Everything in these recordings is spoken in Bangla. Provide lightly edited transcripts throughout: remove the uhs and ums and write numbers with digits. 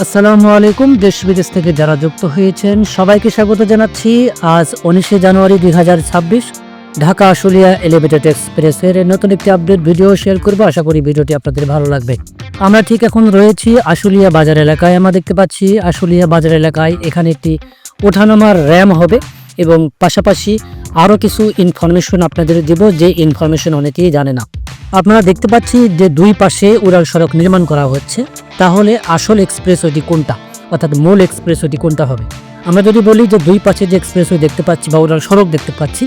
আসসালামু আলাইকুম। দেশ বিদেশ থেকে যারা যুক্ত হয়েছেন সবাইকে স্বাগত জানাচ্ছি। আজ 19 জানুয়ারি 2026 ঢাকা আশুলিয়া এলিভেটেড এক্সপ্রেসের নতুন একটি আপডেট ভিডিও শেয়ার করব। আশা করি ভিডিওটি আপনাদের ভালো লাগবে। আমরা ঠিক এখন রয়েছি আশুলিয়া বাজার এলাকায়। আমরা দেখতে পাচ্ছি আশুলিয়া বাজার এলাকায় এখানে একটি ওঠানামার র্যাম হবে এবং পাশাপাশি আরও কিছু ইনফরমেশন আপনাদের দেব, যে ইনফরমেশন অনেকেই জানে না। আপনারা দেখতে পাচ্ছি যে দুই পাশে উড়াল সড়ক নির্মাণ করা হচ্ছে। তাহলে আসল এক্সপ্রেসওয়েটি কোনটা, অর্থাৎ মূল এক্সপ্রেসওয়েটি কোনটা হবে? আমরা যদি বলি যে দুই পাশে যে এক্সপ্রেসওয়ে দেখতে পাচ্ছি বা উড়াল সড়ক দেখতে পাচ্ছি,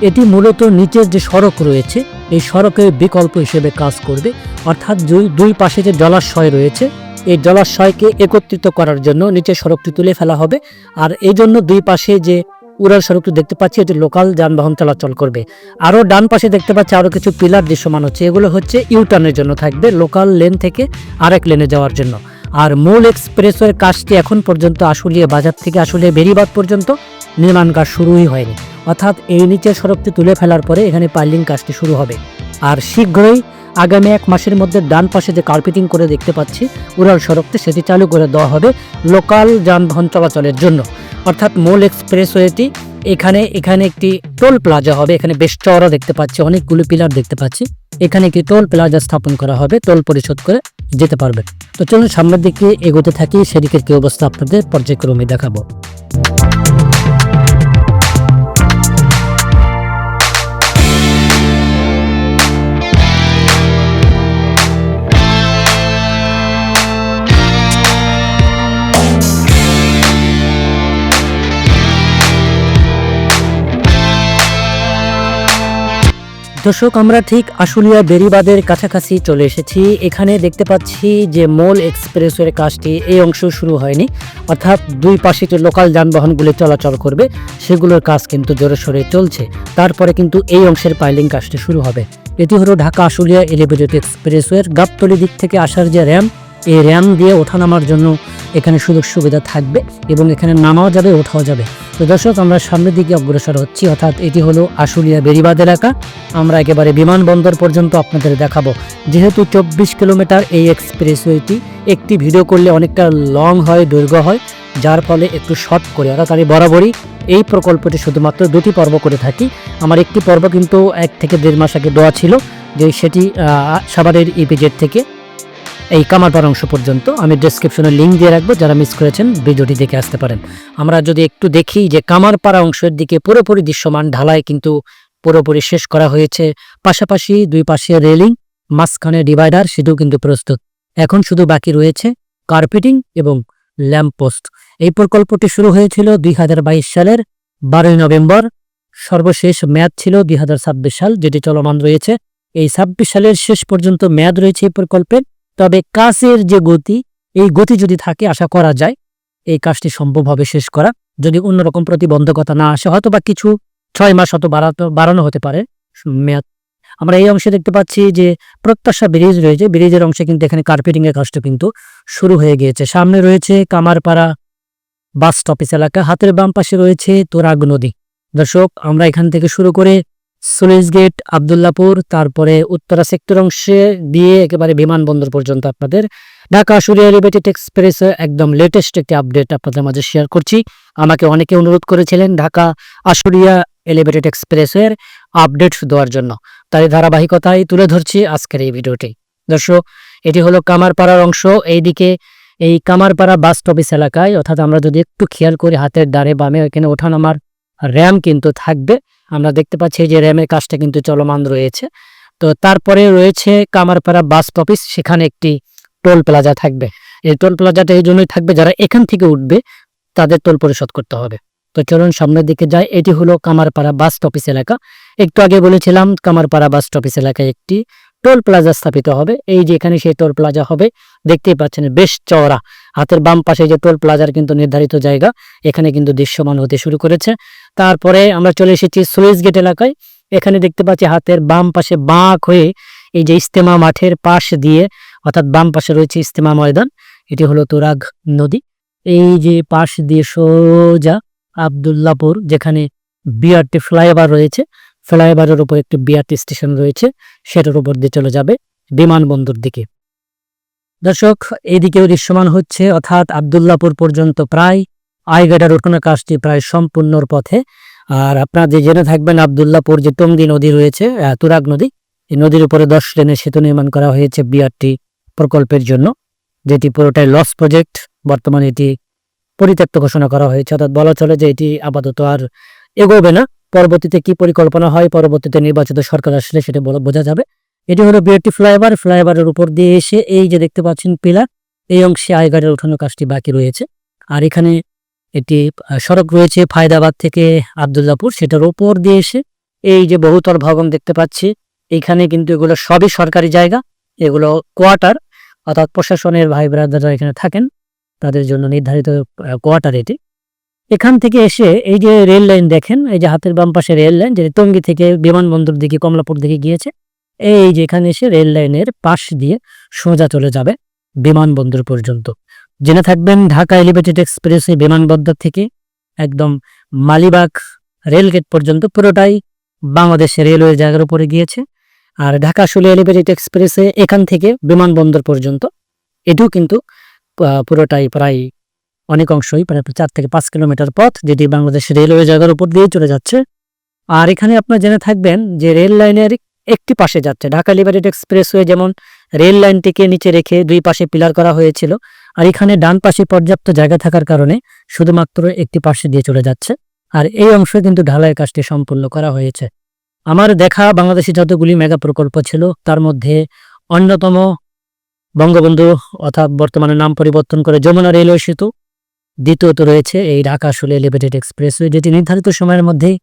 এটি মূলত নিচের যে সড়ক রয়েছে এই সড়কের বিকল্প হিসেবে কাজ করবে। অর্থাৎ দুই পাশে যে জলাশয় রয়েছে এই জলাশয়কে একত্রিত করার জন্য নিচের সড়কটি তুলে ফেলা হবে। আর এই জন্য দুই পাশে যে উড়াল সড়কটি দেখতে পাচ্ছি এটি লোকাল যানবাহন চলাচল করবে। আরও ডান পাশে দেখতে পাচ্ছি আরও কিছু পিলার দৃশ্যমান হচ্ছে, এগুলো হচ্ছে ইউটার্নের জন্য থাকবে, লোকাল লেন থেকে আরেক লেনে যাওয়ার জন্য। আর মূল এক্সপ্রেসওয়ের কাজটি এখন পর্যন্ত আশুলিয়া বাজার থেকে আশুলিয়া বেরিবাদ পর্যন্ত নির্মাণ কাজ শুরুই হয়নি। অর্থাৎ এই নিচের সড়কটি তুলে ফেলার পরে এখানে পাইলিং কাজটি শুরু হবে। আর শীঘ্রই আগামী 1 মাসের মধ্যে ডান পাশে যে কার্পেটিং করে দেখতে পাচ্ছি উড়াল সড়কটি, সেটি চালু করে দেওয়া হবে লোকাল যানবাহন চলাচলের জন্য। অর্থাৎ মূল এক্সপ্রেসওয়েটি এখানে একটি টোল প্লাজা হবে। এখানে বেশ চওড়া দেখতে পাচ্ছি, অনেকগুলো পিলার দেখতে পাচ্ছি। এখানে একটি টোল প্লাজা স্থাপন করা হবে, টোল পরিশোধ করে যেতে পারবে। তো চলুন সামনের দিকে এগোতে থাকি, সেদিকের কি অবস্থা আপনাদের পর্যায়ক্রমে দেখাবো। দর্শক, আমরা ঠিক আশুলিয়া বেরিবাদের কাছাকাছি চলে এসেছি। এখানে দেখতে পাচ্ছি যে মূল এক্সপ্রেসওয়ের কাজটি এই অংশ শুরু হয়নি। অর্থাৎ দুই পাশে যে লোকাল যানবাহনগুলি চলাচল করবে সেগুলোর কাজ কিন্তু জোরে সোরে চলছে। তারপরে কিন্তু এই অংশের পাইলিং কাজটি শুরু হবে। এটি হলো ঢাকা আশুলিয়া এলিভেটেড এক্সপ্রেসওয়ের গাবতলী দিক থেকে আসার যে র্যাম, এই র্যাম দিয়ে ওঠানামার জন্য এখানে সুযোগ সুবিধা থাকবে এবং এখানে নামাও যাবে, ওঠাও যাবে। তো দর্শক, আমরা সামনের দিকে অগ্রসর হচ্ছি। অর্থাৎ এটি হলো আশুলিয়া বেরিবাদ এলাকা। আমরা একেবারে বিমানবন্দর পর্যন্ত আপনাদের দেখাবো। যেহেতু 24 কিলোমিটার এই এক্সপ্রেসওয়েটি, একটি ভিডিও করলে অনেকটা লং হয়, দৈর্ঘ্য হয়, যার ফলে একটু শর্ট করে, অর্থাৎ আমি বরাবরই এই প্রকল্পটি শুধুমাত্র 2টি পর্ব করে থাকি। আমার একটি পর্ব কিন্তু 1 থেকে 1.5 মাস আগে দেওয়া ছিল, যে সেটি সাভারের ইপিজেড থেকে এই কামারপাড়া অংশ পর্যন্ত। আমি ডেসক্রিপশনে লিঙ্ক দিয়ে রাখবো, যারা মিস করেছেন ভিডিওটি দেখে আসতে পারেন। আমরা যদি একটু দেখি যে কামারপাড়া অংশের দিকে পুরোপুরি দৃশ্যমান ঢালাই কিন্তু পুরোপুরি শেষ করা হয়েছে। পাশাপাশি দুই পাশে রেলিং, মাঝখানে ডিভাইডার, সেটিও কিন্তু প্রস্তুত। এখন শুধু বাকি রয়েছে কার্পেটিং এবং ল্যাম্প পোস্ট। এই প্রকল্পটি শুরু হয়েছিল 2022 সালের 12 নভেম্বর। সর্বশেষ মেয়াদ ছিল 2026 সাল, যেটি চলমান রয়েছে। এই 26 সালের শেষ পর্যন্ত মেয়াদ রয়েছে এই প্রকল্পের। তবে কাজের যে গতি, এই গতি যদি থাকে আশা করা যায় এই কাজটি সম্ভব হবে শেষ করা, যদি অন্যরকম প্রতিবন্ধকতা না আসে। হয়তো বা কিছু 6 মাস হয়তো বাড়ানো হতে পারে মেয়াদ। আমরা এই অংশে দেখতে পাচ্ছি যে প্রত্যাশা ব্রিজ রয়েছে, ব্রিজের অংশে কিন্তু এখানে কার্পেটিং এর কাজটা কিন্তু শুরু হয়ে গিয়েছে। সামনে রয়েছে কামারপাড়া বাস স্টপেজ এলাকা, হাতের বাম পাশে রয়েছে তোরাগ নদী। দর্শক, আমরা এখান থেকে শুরু করে সুলেজ গেট, আবদুল্লাপুর, তারপরে উত্তরা সেক্টর অংশে দিয়ে একেবারে বিমানবন্দর পর্যন্ত আপনাদের ঢাকা আশুলিয়া এলিভেটেড এক্সপ্রেস একদম লেটেস্ট একটি আপডেট আপনাদের মাঝে শেয়ার করছি। আমাকে অনেকে অনুরোধ করেছিলেন ঢাকা আশুলিয়া এলিভেটেড এক্সপ্রেসের আপডেট দেওয়ার জন্য, তাই ধারাবাহিকতায় তুলে ধরছি আজকের এই ভিডিওটি। দর্শক, এটি হলো কামারপাড়ার অংশ। এইদিকে এই কামারপাড়া বাস স্টপেজ এলাকায়, অর্থাৎ আমরা যদি একটু খেয়াল করি হাতের ডানে বামে এখানে ওঠানামার র্যাম কিন্তু থাকবে। আমরা দেখতে পাচ্ছি যে র্যামের কাজটা কিন্তু চলমান রয়েছে। তো তারপরে রয়েছে কামারপাড়া বাস স্টপেজ, সেখানে একটি টোল প্লাজা থাকবে। এই টোল প্লাজাটা এই জন্যই থাকবে, যারা এখান থেকে উঠবে তাদের টোল পরিশোধ করতে হবে। তো চলুন সামনের দিকে যাই। এটি হলো কামারপাড়া বাস স্টপেজ এলাকা। একটু আগে বলেছিলাম কামারপাড়া বাস স্টপেজ এলাকায় একটি টোল প্লাজা স্থাপিত হবে। এই যে এখানে সেই টোল প্লাজা হবে, দেখতেই পাচ্ছেন বেশ চওড়া। হাতের বাম পাশে যে টোল প্লাজার কিন্তু নির্ধারিত জায়গা, এখানে কিন্তু দৃশ্যমান হতে শুরু করেছে। তারপরে আমরা চলে এসেছি সুইচ গেট এলাকায়। এখানে দেখতে পাচ্ছি হাতের বাম পাশে বাঁক হয়ে এই যে ইস্তেমা মাঠের পাশ দিয়ে, অর্থাৎ বাম পাশে রয়েছে ইস্তেমা ময়দান, এটি হলো তোরাগ নদী। এই যে পাশ দিয়ে সোজা আবদুল্লাপুর, যেখানে বিআরটি ফ্লাইওভার রয়েছে, ফ্লাইওভারের উপর একটি বিআরটি স্টেশন রয়েছে, সেটার উপর দিয়ে চলে যাবে বিমানবন্দর দিকে। দর্শক, এইদিকেও দৃশ্যমান হচ্ছে, অর্থাৎ আব্দুল্লাহপুর পর্যন্ত প্রায় আইগাডার উঠানোর কাজটি প্রায় সম্পূর্ণর পথে। আর আপনারা যে জেনে থাকবেন, আব্দুল্লাহপুর যে টঙ্গী নদী রয়েছে, তুরাগ নদী, এই নদীর উপরে 10 লেনের সেতু নির্মাণ করা হয়েছে বিআরটি প্রকল্পের জন্য, যেটি পুরোটাই লস প্রজেক্ট। বর্তমানে এটি পরিত্যক্ত ঘোষণা করা হয়েছে, অর্থাৎ বলা চলে যে এটি আপাতত আর এগোবে না। পরবর্তীতে কি পরিকল্পনা হয়, পরবর্তীতে নির্বাচিত সরকার আসলে সেটা বোঝা যাবে। এটি হলো বিআরটি ফ্লাইওভার। ফ্লাইওভারের উপর দিয়ে এসে এই যে দেখতে পাচ্ছেন পিলার, এই অংশে আইগাডার উঠানোর কাজটি বাকি রয়েছে। আর এখানে একটি সড়ক রয়েছে ফায়দাবাদ থেকে আব্দুল্লাহপুর, সেটার উপর দিয়ে এসে এই যে বহুতল ভবন দেখতে পাচ্ছি, এইখানে কিন্তু এগুলো সবই সরকারি জায়গা, এগুলো কোয়ার্টার, অর্থাৎ প্রশাসনের ভাই ব্রাদাররা এখানে থাকেন, তাদের জন্য নির্ধারিত কোয়ার্টার এটি। এখান থেকে এসে এই যে রেল লাইন দেখেন, এই যে হাতের বাম পাশে রেল লাইন, যেটি টঙ্গী থেকে বিমানবন্দর দিকে কমলাপুর দিকে গিয়েছে, এই যে এখানে এসে রেল লাইনের পাশ দিয়ে সোজা চলে যাবে বিমানবন্দর পর্যন্ত। জেনে থাকবেন, ঢাকা এলিভেটেড এক্সপ্রেসওয়ে বিমানবন্দর থেকে একদম মালিবাগ রেলগেট পর্যন্ত পুরোটাই বাংলাদেশ রেলওয়ে জায়গার উপরে গিয়েছে। আর ঢাকা আশুলিয়া এলিভেটেড এক্সপ্রেসে এখান থেকে বিমানবন্দর পর্যন্ত এটিও কিন্তু পুরোটাই প্রায় অনেক অংশই প্রায় 4 থেকে 5 কিলোমিটার পথ, যেটি বাংলাদেশ রেলওয়ে জায়গার উপর দিয়ে চলে যাচ্ছে। আর এখানে আপনারা জেনে থাকবেন যে রেল লাইনের একটি পাশে যাচ্ছে ঢাকা এলিভেটেড এক্সপ্রেসওয়ে, যেমন রেল লাইনটিকে নিচে রেখে দুই পাশে পিলার করা হয়েছিল, আর এখানে ডান পাশে পর্যাপ্ত জায়গা থাকার কারণে শুধুমাত্র একটি পাশে দিয়ে চলে যাচ্ছে। আর এই অংশে কিন্তু ঢালাই কাজটি সম্পূর্ণ করা হয়েছে। আমার দেখা বাংলাদেশে যতগুলি মেগা প্রকল্প ছিল, তার মধ্যে অন্যতম বঙ্গবন্ধু, অর্থাৎ বর্তমানে নাম পরিবর্তন করে যমুনা রেলওয়ে সেতু, দ্বিতীয়ত রয়েছে এই ঢাকা আশুলিয়া এলিভেটেড এক্সপ্রেসওয়ে, যেটি নির্ধারিত সময়ের মধ্যেই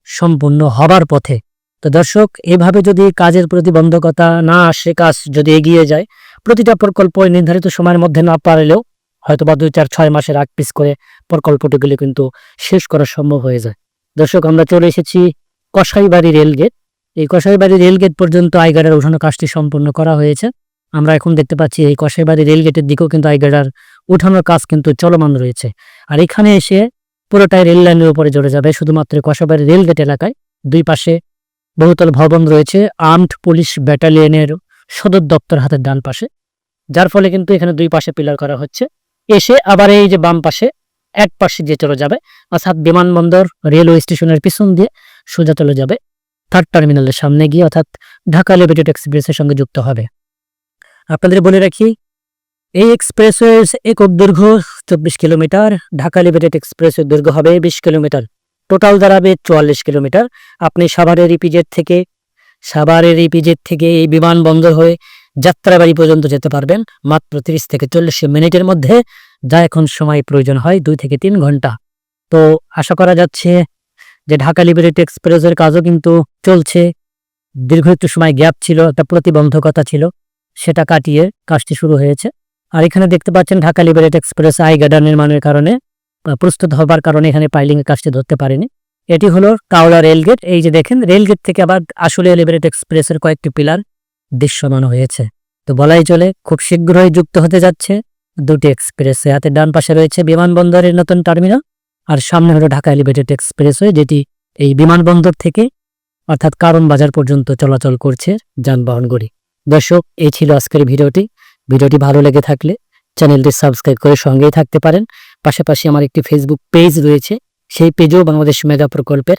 সম্পূর্ণ হবার পথে। তো দর্শক, এভাবে যদি কাজের প্রতিবন্ধকতা না আসে, কাজ যদি এগিয়ে যায়, প্রতিটা প্রকল্প নির্ধারিত সময়ের মধ্যে না পারলেও হয়তো বা 2-4-6 মাসের আগ পিস করে প্রকল্পটিগুলি কিন্তু শেষ করা সম্ভব হয়ে যায়। দর্শক, আমরা চলে এসেছি কসাইবাড়ি রেলগেট। এই কসাইবাড়ি রেলগেট পর্যন্ত আইগাডার উঠানো কাজটি সম্পূর্ণ করা হয়েছে। আমরা এখন দেখতে পাচ্ছি এই কসাইবাড়ি রেলগেটের দিকেও কিন্তু আইগাডার উঠানোর কাজ কিন্তু চলমান রয়েছে। আর এখানে এসে পুরোটাই রেল লাইনের উপরে জড়ে যাবে শুধুমাত্র কসাইবাড়ি রেলগেট এলাকায়। দুই পাশে বহুতল ভবন রয়েছে আর্মড পুলিশ ব্যাটালিয়নের সদর দপ্তর হাতের ডান পাশে, যার ফলে কিন্তু এখানে দুই পাশে পিলার করা হচ্ছে। এসে আবার এই যে বাম পাশে এক পাশে দিয়ে চলে যাবে, অর্থাৎ বিমানবন্দর রেলওয়ে স্টেশনের পিছন দিয়ে সোজা চলে যাবে 3rd টার্মিনালের সামনে গিয়ে, অর্থাৎ ঢাকা এলিভেটেড এক্সপ্রেসের সঙ্গে যুক্ত হবে। আপনাদের বলে রাখি, এই এক্সপ্রেসওয়ের একক দৈর্ঘ্য 24 কিলোমিটার, ঢাকা এলিভেটেড এক্সপ্রেসের দৈর্ঘ্য হবে 20 কিলোমিটার, টোটাল দাঁড়াবে 44 কিলোমিটার। আপনি সাভারের ইপিজেড থেকে এই বিমানবন্দর হয়ে যাত্রাবাড়ি পর্যন্ত যেতে পারবেন মাত্র 30 থেকে 40 মিনিটের মধ্যে, যা এখন সময় প্রয়োজন হয় 2 থেকে 3 ঘন্টা। তো আশা করা যাচ্ছে যে ঢাকা এলিভেটেড এক্সপ্রেসের কাজও কিন্তু চলছে। দীর্ঘ একটু সময় গ্যাপ ছিল, একটা প্রতিবন্ধকতা ছিল, সেটা কাটিয়ে কাজটি শুরু হয়েছে। আর এখানে দেখতে পাচ্ছেন ঢাকা এলিভেটেড এক্সপ্রেস আইগাডার নির্মাণের কারণে, প্রস্তুত হবার কারণে এখানে পাইলিং এর কাজটি ধরতে পারেনি। এটি হলো কাওলা রেলগেট। এই যে দেখেন, রেলগেট থেকে আবার আশুলিয়া এলিভেটেড এক্সপ্রেসের কয়েকটি পিলার দৃশ্যমান হয়েছে। তো বলাই চলে খুব শীঘ্রই যুক্ত হতে যাচ্ছে দুটি এক্সপ্রেসওয়ে। হাতে ডান পাশে রয়েছে বিমানবন্দরের নতুন টার্মিনাল, আর সামনে হলো ঢাকা এলিভেটেড এক্সপ্রেসওয়ে, যেটি এই বিমানবন্দর থেকে অর্থাৎ কারণ বাজার পর্যন্ত চলাচল করছে যানবাহনগুলি। দর্শক, এই ছিল আজকের ভিডিওটি ভালো লেগে থাকলে চ্যানেলটি সাবস্ক্রাইব করে সঙ্গেই থাকতে পারেন। পাশাপাশি আমার একটি ফেসবুক পেজ রয়েছে, সেই পেজেও বাংলাদেশ মেগা প্রকল্পের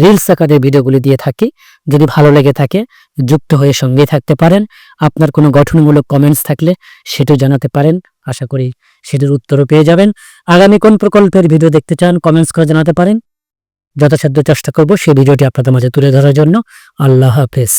রিলস আকারে ভিডিওগুলি দিয়ে থাকি। যদি ভালো লেগে থাকে যুক্ত হয়ে সঙ্গেই থাকতে পারেন। আপনার কোনো গঠনমূলক কমেন্টস থাকলে সেটাও জানাতে পারেন, আশা করি সেটির উত্তরও পেয়ে যাবেন। আগামী কোন প্রকল্পের ভিডিও দেখতে চান কমেন্টস করে জানাতে পারেন, যথাসাধ্য চেষ্টা করব সেই ভিডিওটি আপনাদের মাঝে তুলে ধরার জন্য। আল্লাহ হাফেজ।